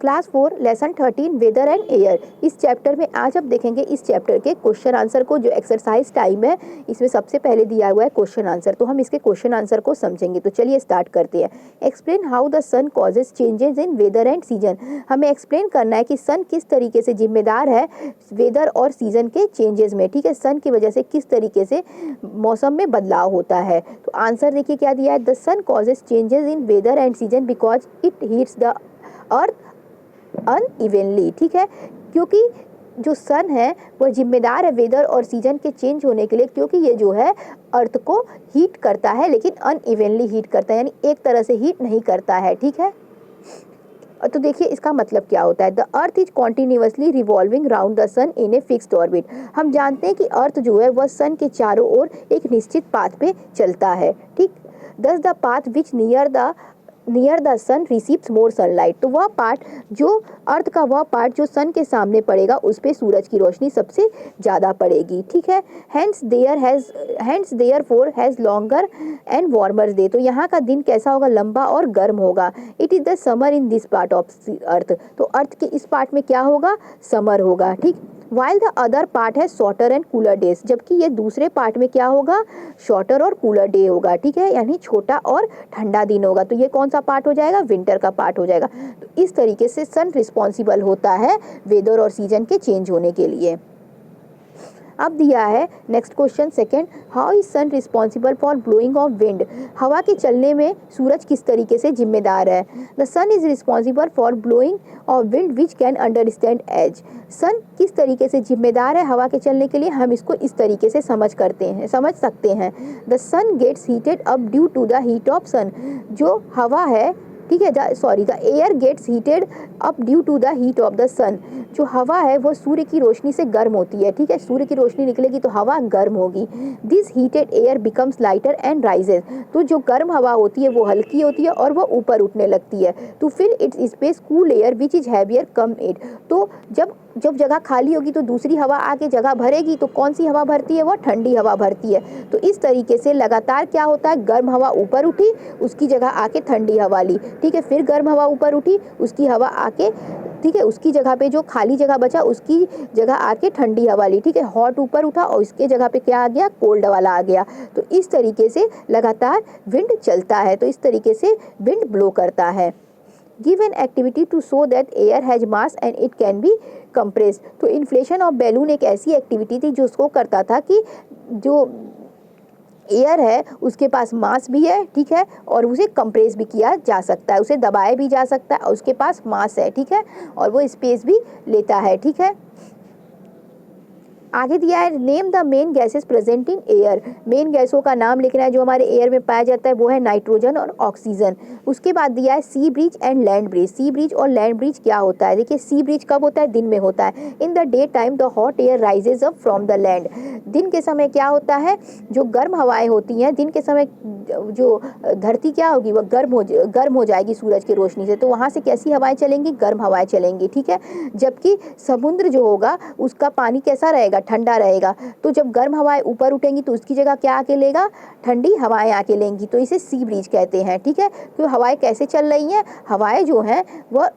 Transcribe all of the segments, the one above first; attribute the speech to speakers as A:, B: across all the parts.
A: Class 4 lesson 13 weather and air. इस chapter में आज आप देखेंगे इस चैप्टर के क्वेश्चन आंसर को। जो एक्सरसाइज टाइम है इसमें सबसे पहले दिया हुआ है क्वेश्चन आंसर, तो हम इसके क्वेश्चन आंसर को समझेंगे। तो चलिए स्टार्ट करते हैं। Explain how the sun causes changes in weather and season. हमें एक्सप्लेन करना है कि सन किस तरीके से जिम्मेदार है वेदर और सीजन के चेंजेस में। ठीक है, सन की वजह से किस तरीके से मौसम में बदलाव होता है। तो आंसर देखिए क्या दिया है, the sun causes changes in weather and season because it heats the earth unevenly. ठीक है, क्योंकि जो सन है वह जिम्मेदार है वेदर और सीजन के चेंज होने के लिए, क्योंकि ये जो है अर्थ को हीट करता है लेकिन अनइवनली हीट करता है, यानी एक तरह से हीट नहीं करता है। ठीक है, तो देखिए इसका मतलब क्या होता है। The earth is continuously revolving round the sun in a fixed orbit. हम जानते हैं कि अर्थ जो है वह सन के चारों ओर एक निश्चित पाथ पे चलता है। ठीक, thus the path which near the sun receives more sunlight. तो वह पार्ट जो अर्थ का वह पार्ट जो सन के सामने पड़ेगा उस पे सूरज की रोशनी सबसे ज़्यादा पड़ेगी। ठीक है, hence therefore has longer and warmer day. तो यहाँ का दिन कैसा होगा, लंबा और गर्म होगा। It is the summer in this part of earth. तो अर्थ के इस पार्ट में क्या होगा, समर होगा। ठीक, वाइल द अदर पार्ट है शॉर्टर एंड कूलर डेज। जबकि ये दूसरे पार्ट में क्या होगा, शॉर्टर और कूलर डे होगा। ठीक है, यानी छोटा और ठंडा दिन होगा। तो ये कौन सा पार्ट हो जाएगा, विंटर का पार्ट हो जाएगा। तो इस तरीके से सन रिस्पॉन्सिबल होता है वेदर और सीजन के चेंज होने के लिए। अब दिया है next question second, how is sun responsible for blowing of wind. हवा के चलने में सूरज किस तरीके से जिम्मेदार है। The sun is responsible for blowing of wind which can understand as. Sun किस तरीके से जिम्मेदार है हवा के चलने के लिए, हम इसको इस तरीके से समझ सकते हैं। The sun gets heated up due to the heat of sun. जो हवा है, ठीक है, the air gets heated up due to the heat of the sun. जो हवा है वो सूर्य की रोशनी से गर्म होती है। ठीक है, सूर्य की रोशनी निकलेगी तो हवा गर्म होगी। This heated air becomes lighter and rises. तो जो गर्म हवा होती है वो हल्की होती है और वो ऊपर उठने लगती है। To fill its space cool air which is heavier come it. तो जब जगह खाली होगी तो दूसरी हवा आके जगह भरेगी, तो कौन सी हवा भरती है, वो ठंडी हवा भरती है। तो इस तरीके से लगातार क्या होता है, गर्म हवा ऊपर उठी, उसकी जगह आके ठंडी हवा ली। ठीक है, फिर गर्म हवा ऊपर उठी, उसकी हवा आके, ठीक है, उसकी जगह पे जो खाली जगह बचा उसकी जगह आके ठंडी हवा ली। ठीक है, हॉट ऊपर उठा और इसके जगह पे क्या आ गया, कोल्ड वाला आ गया। तो इस तरीके से लगातार विंड चलता है। तो इस तरीके से विंड ब्लो करता है। Give an activity to show that air has mass and it can be compressed. तो इन्फ्लेशन ऑफ बैलून एक ऐसी एक्टिविटी थी जो उसको करता था कि जो एयर है उसके पास मास भी है, ठीक है, और उसे कंप्रेस भी किया जा सकता है, उसे दबाया भी जा सकता है और उसके पास मास है। ठीक है, और वो स्पेस भी लेता है। ठीक है, आगे दिया है name the main gases present in air. Main गैसों का नाम लिखना है जो हमारे एयर में पाया जाता है, वो है नाइट्रोजन और ऑक्सीजन। उसके बाद दिया है sea breeze and land breeze. Sea breeze और लैंड ब्रिज क्या होता है, देखिए सी ब्रिज कब होता है, दिन में होता है। In the day time the hot air rises up from the land. दिन के समय क्या होता है, जो गर्म हवाएं होती हैं, दिन के समय जो धरती क्या होगी, वह गर्म हो जाएगी सूरज की रोशनी से। तो वहाँ से कैसी हवाएं चलेंगी, गर्म हवाएं चलेंगी। ठीक है, जबकि समुद्र जो होगा उसका पानी कैसा रहेगा, ठंडा रहेगा। तो जब गर्म हवाएं ऊपर उठेंगी तो उसकी जगह क्या आके लेगा, ठंडी हवाएं आके लेंगी। तो इसे सी ब्रीज कहते हैं। ठीक है, तो हवाएं कैसे चल रही हैं, हवाएं जो हैं वह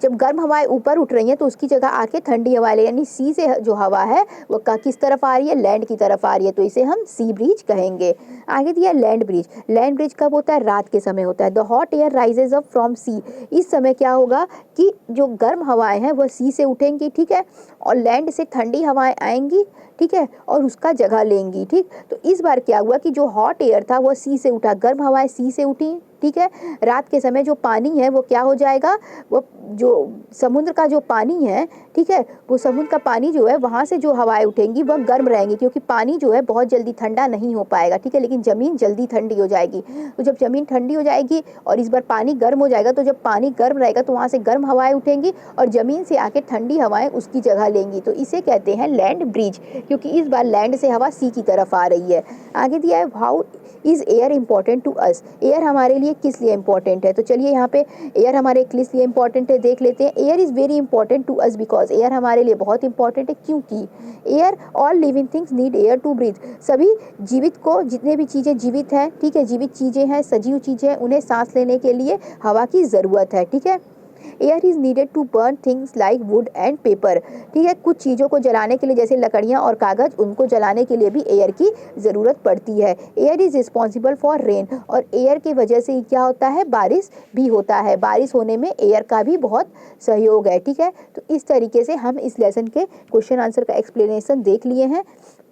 A: जब गर्म हवाएं ऊपर उठ रही हैं तो उसकी जगह आके ठंडी हवाएं, यानी सी से जो हवा है वो किस तरफ आ रही है, लैंड की तरफ आ रही है। तो इसे हम सी ब्रीज कहेंगे। आगे दिया लैंड ब्रिज। लैंड ब्रिज कब होता है, रात के समय होता है। The hot air rises up from sea. इस समय क्या होगा कि जो गर्म हवाएं हैं वह सी से उठेंगी, ठीक है, और लैंड से ठंडी हवाएं आएंगी, ठीक है, और उसका जगह लेंगी। ठीक, तो इस बार क्या हुआ कि जो हॉट एयर था वह सी से उठा, गर्म हवाएं सी से उठी। ठीक है, रात के समय जो पानी है वो क्या हो जाएगा, वो जो समुद्र का जो पानी है, ठीक है, वो समुद्र का पानी जो है वहाँ से जो हवाएं उठेंगी वह गर्म रहेंगी, क्योंकि पानी जो है बहुत जल्दी ठंडा नहीं हो पाएगा। ठीक है, लेकिन ज़मीन जल्दी ठंडी हो जाएगी। तो जब ज़मीन ठंडी हो जाएगी और इस बार पानी गर्म हो जाएगा, तो जब पानी गर्म रहेगा तो वहाँ से गर्म हवाएं उठेंगी और ज़मीन से आके ठंडी हवाएं उसकी जगह लेंगी। तो इसे कहते हैं लैंड ब्रिज, क्योंकि इस बार लैंड से हवा सी की तरफ आ रही है। आगे दिया है how is air important to us. Air हमारे लिए किस लिए इम्पॉर्टेंट है, तो चलिए यहाँ पे एयर हमारे किस लिए इम्पॉर्टेंट है देख लेते हैं। Air is very important to us because, air हमारे लिए बहुत इंपॉर्टेंट है क्योंकि air, all living things need air to breathe. सभी जीवित को, जितने भी चीज़ें जीवित हैं, ठीक है, जीवित चीज़ें हैं, सजीव चीज़ें हैं, उन्हें सांस लेने के लिए हवा की ज़रूरत है। ठीक है, air is needed to burn things like wood and paper. ठीक है, कुछ चीज़ों को जलाने के लिए जैसे लकड़ियाँ और कागज़, उनको जलाने के लिए भी एयर की ज़रूरत पड़ती है। Air is responsible for rain, और एयर की वजह से क्या होता है, बारिश भी होता है। बारिश होने में एयर का भी बहुत सहयोग है। ठीक है, तो इस तरीके से हम इस लेसन के क्वेश्चन आंसर का एक्सप्लेनेशन देख लिए हैं।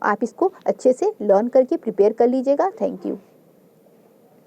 A: आप इसको अच्छे से लर्न करके प्रिपेयर कर लीजिएगा। Thank you.